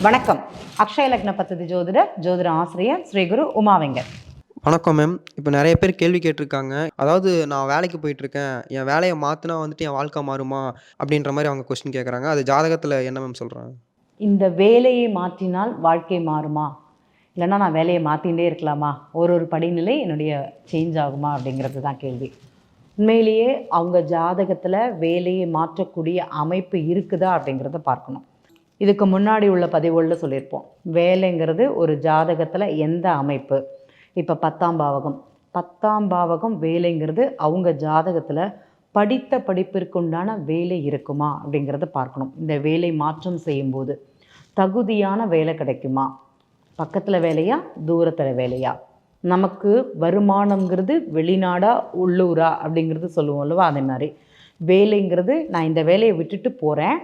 வணக்கம். அக்ஷய லக்ன பத்ததி ஜோதிட ஆசிரியர் ஸ்ரீ குரு உமாவெங்கர். வணக்கம் மேம். இப்போ நிறைய பேர் கேள்வி கேட்டிருக்காங்க. அதாவது நான் வேலைக்கு போயிட்டுருக்கேன். என் வேலைய மாத்துனா வந்துட்டு என் வாழ்க்கை மாறுமா? அப்படின்ற மாரி அவங்க கொஸ்டின் கேட்குறாங்க. அது ஜாதகத்தில என்ன மேம் சொல்றாங்க? இந்த வேலையை மாற்றினால் வாழ்க்கை மாறுமா? இல்லைன்னா நான் வேலையை மாற்றிகிட்டே இருக்கலாமா? ஒரு படிநிலை என்னுடைய சேஞ்ச் ஆகுமா? அப்படிங்கிறது தான் கேள்வி. உண்மையிலேயே அவங்க ஜாதகத்தில் வேலையை மாற்றக்கூடிய அமைப்பு இருக்குதா அப்படிங்கிறத பார்க்கணும். இதுக்கு முன்னாடி உள்ள பதிவுகளில் சொல்லியிருப்போம். வேலைங்கிறது ஒரு ஜாதகத்தில் எந்த அமைப்பு, இப்போ 10ஆம் பாவகம் வேலைங்கிறது அவங்க ஜாதகத்தில் படித்த படிப்பிற்கு உண்டான வேலை இருக்குமா அப்படிங்கிறத பார்க்கணும். இந்த வேலை மாற்றம் செய்யும்போது தகுதியான வேலை கிடைக்குமா, பக்கத்தில் வேலையா தூரத்தில் வேலையா, நமக்கு வருமானங்கிறது வெளிநாடா உள்ளூரா அப்படிங்கிறது சொல்லுவோம் அல்லவா. அதே மாதிரி வேலைங்கிறது நான் இந்த வேலையை விட்டுட்டு போகிறேன்,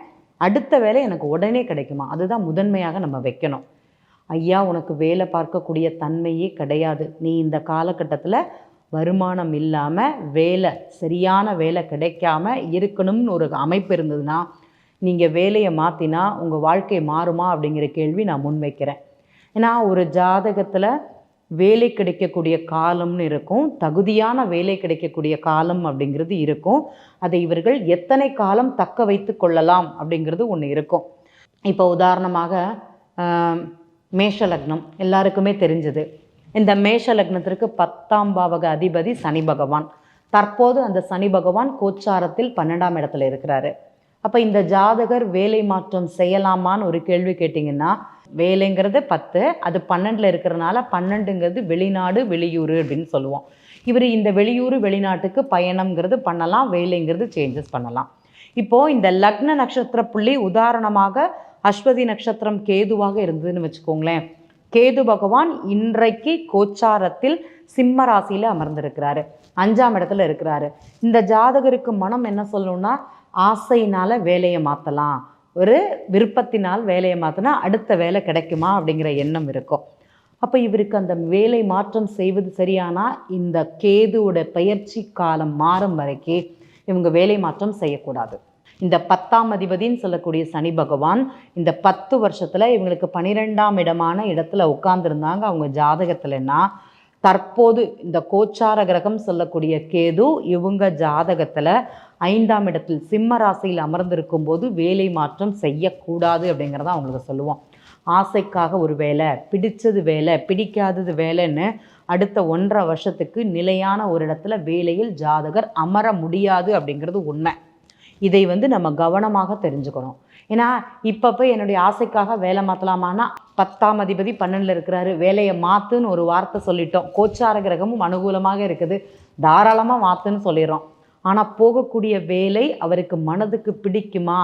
அடுத்த வேலை எனக்கு உடனே கிடைக்குமா, அதுதான் முதன்மையாக நம்ம வைக்கணும். ஐயா உனக்கு வேலை பார்க்கக்கூடிய தன்மையே கிடையாது, நீ இந்த காலகட்டத்தில் வருமானம் இல்லாமல் வேலை சரியான வேலை கிடைக்காம இருக்கணும்னு ஒரு அமைப்பு இருந்ததுன்னா நீங்கள் வேலையை மாற்றினா உங்கள் வாழ்க்கை மாறுமா அப்படிங்கிற கேள்வி நான் முன்வைக்கிறேன். ஏன்னா ஒரு ஜாதகத்தில் வேலை கிடைக்கக்கூடிய காலம்னு இருக்கும், தகுதியான வேலை கிடைக்கக்கூடிய காலம் அப்படிங்கிறது இருக்கும். அதை இவர்கள் எத்தனை காலம் தக்க வைத்து கொள்ளலாம் அப்படிங்கிறது ஒன்று இருக்கும். இப்போ உதாரணமாக மேஷ லக்னம் எல்லாருக்குமே தெரிஞ்சது. இந்த மேஷ லக்னத்திற்கு 10ஆம் பாவக அதிபதி சனி பகவான். தற்போது அந்த சனி பகவான் கோச்சாரத்தில் 12ஆம் இடத்துல இருக்கிறாரு. அப்போ இந்த ஜாதகர் வேலை மாற்றம் செய்யலாமான்னு ஒரு கேள்வி கேட்டிங்கன்னா, வேலைங்கிறது 10, அது 12 இருக்கிறதுனால 12ங்கிறது வெளிநாடு வெளியூர் அப்படின்னு சொல்லுவோம். இவர் இந்த வெளியூர் வெளிநாட்டுக்கு பயணம்ங்கிறது பண்ணலாம், வேலைங்கிறது சேஞ்சஸ் பண்ணலாம். இப்போது இந்த லக்ன நட்சத்திர புள்ளி உதாரணமாக அஸ்வதி நட்சத்திரம் கேதுவாக இருந்ததுன்னு வச்சுக்கோங்களேன். கேது பகவான் இன்றைக்கு கோச்சாரத்தில் சிம்ம ராசியில் அமர்ந்திருக்கிறாரு, 5ஆம் இடத்துல இருக்கிறாரு. இந்த ஜாதகருக்கு மனம் என்ன சொல்லணும்னா, ஆசையினால் வேலையை மாற்றலாம், ஒரு விருப்பத்தினால் வேலையை மாற்றினா அடுத்த வேலை கிடைக்குமா அப்படிங்கிற எண்ணம் இருக்கும். அப்போ இவருக்கு அந்த வேலை மாற்றம் செய்வது சரியானா இந்த கேதுவோட பயிற்சி காலம் மாறும் வரைக்கும் இவங்க வேலை மாற்றம் செய்யக்கூடாது. இந்த 10ஆம் அதிபதின்னு சொல்லக்கூடிய சனி பகவான் இந்த 10 வருஷத்தில் இவங்களுக்கு 12ஆம் இடமான இடத்துல உட்கார்ந்துருந்தாங்க அவங்க ஜாதகத்தில்னா, தற்போது இந்த கோச்சார கிரகம் சொல்லக்கூடிய கேது இவங்க ஜாதகத்தில் 5ஆம் இடத்தில் சிம்ம ராசியில் அமர்ந்திருக்கும் போது வேலை மாற்றம் செய்யக்கூடாது அப்படிங்கிறத அவங்களுக்கு சொல்லுவோம். ஆசைக்காக ஒரு வேலை, பிடிச்சது வேலை, பிடிக்காதது வேலைன்னு அடுத்த 1.5 வருஷத்துக்கு நிலையான ஒரு இடத்துல வேலையில் ஜாதகர் அமர முடியாது அப்படிங்கிறது உண்மை. இதை நம்ம கவனமாக தெரிஞ்சுக்கணும். ஏன்னா இப்போ போய் என்னுடைய ஆசைக்காக வேலை மாற்றலாமான்னா 10ஆம் அதிபதி 12ல் இருக்கிறாரு, வேலையை மாற்றுன்னு ஒரு வார்த்தை சொல்லிட்டோம், கோச்சார கிரகமும் அனுகூலமாக இருக்குது, தாராளமாக மாற்றுன்னு சொல்லிடுறோம். ஆனால் போகக்கூடிய வேலை அவருக்கு மனதுக்கு பிடிக்குமா,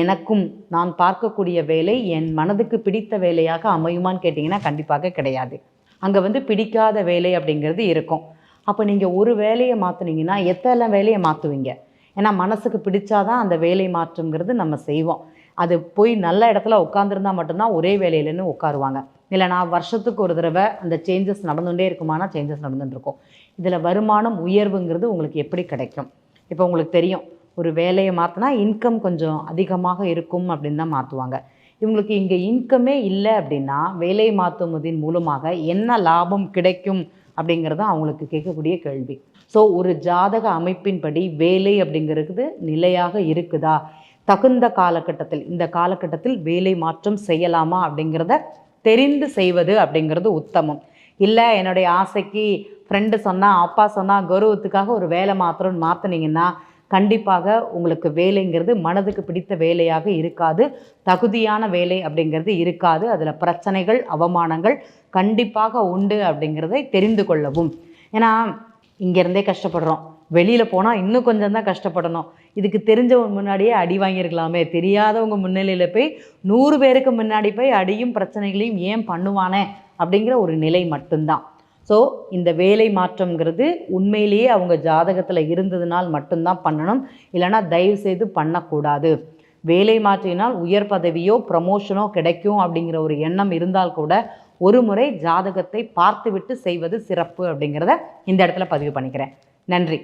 எனக்கும் நான் பார்க்கக்கூடிய வேலை என் மனதுக்கு பிடித்த வேலையாக அமையுமான்னு கேட்டிங்கன்னா கண்டிப்பாக கிடையாது. அங்கே பிடிக்காத வேலை அப்படிங்கிறது இருக்கும். அப்போ நீங்கள் ஒரு வேலையை மாற்றுனீங்கன்னா எத்தனை வேலையை மாற்றுவீங்க? ஏன்னா மனசுக்கு பிடிச்சாதான் அந்த வேலை மாற்றங்கிறது நம்ம செய்வோம். அது போய் நல்ல இடத்துல உட்காந்துருந்தால் மட்டும்தான் ஒரே வேலையிலன்னு உட்காருவாங்க. இல்லைனா வருஷத்துக்கு ஒரு தடவை அந்த சேஞ்சஸ் நடந்துகிட்டே இருக்குமானா சேஞ்சஸ் நடந்துட்டு இருக்கும். இதில் வருமானம் உயர்வுங்கிறது உங்களுக்கு எப்படி கிடைக்கும்? இப்போ உங்களுக்கு தெரியும், ஒரு வேலையை மாற்றினா இன்கம் கொஞ்சம் அதிகமாக இருக்கும் அப்படின்னு தான் மாற்றுவாங்க. இவங்களுக்கு இங்கே இன்கமே இல்லை அப்படின்னா வேலை மாற்றுவதன் மூலமாக என்ன லாபம் கிடைக்கும் அப்படிங்கிறது அவங்களுக்கு கேட்கக்கூடிய கேள்வி. ஸோ ஒரு ஜாதக அமைப்பின்படி வேலை அப்படிங்கிறது நிலையாக இருக்குதா, தகுந்த காலகட்டத்தில் இந்த காலகட்டத்தில் வேலை மாற்றம் செய்யலாமா அப்படிங்கிறத தெரிந்து செய்வது அப்படிங்கிறது உத்தமம். இல்லை என்னுடைய ஆசைக்கு ஃப்ரெண்டு சொன்னால் அப்பா சொன்னால் கௌரவத்துக்காக ஒரு வேலை மாற்றினீங்கன்னா கண்டிப்பாக உங்களுக்கு வேலைங்கிறது மனதுக்கு பிடித்த வேலையாக இருக்காது, தகுதியான வேலை அப்படிங்கிறது இருக்காது. அதில் பிரச்சனைகள் அவமானங்கள் கண்டிப்பாக உண்டு அப்படிங்கிறதை தெரிந்து கொள்ளவும். ஏன்னா இங்கேருந்தே கஷ்டப்படுறோம், வெளியில் போனால் இன்னும் கொஞ்சம் தான் கஷ்டப்படணும். இதுக்கு தெரிஞ்சவங்க முன்னாடியே அடி வாங்கியிருக்கலாமே, தெரியாதவங்க முன்னிலையில் போய் 100 பேருக்கு முன்னாடி போய் அடியும் பிரச்சனைகளையும் ஏன் பண்ணுவானே அப்படிங்கிற ஒரு நிலை மட்டும்தான். ஸோ இந்த வேலை மாற்றம்ங்கிறது உண்மையிலேயே அவங்க ஜாதகத்தில் இருந்ததுனால் மட்டும்தான் பண்ணணும், இல்லைனா தயவுசெய்து பண்ணக்கூடாது. வேலை மாற்றினால் உயர் பதவியோ ப்ரமோஷனோ கிடைக்கும் அப்படிங்கிற ஒரு எண்ணம் இருந்தால் கூட ஒரு முறை ஜாதகத்தை பார்த்துவிட்டு செய்வது சிறப்பு அப்படிங்கிறத இந்த இடத்துல பதிவு பண்ணிக்கிறேன். நன்றி.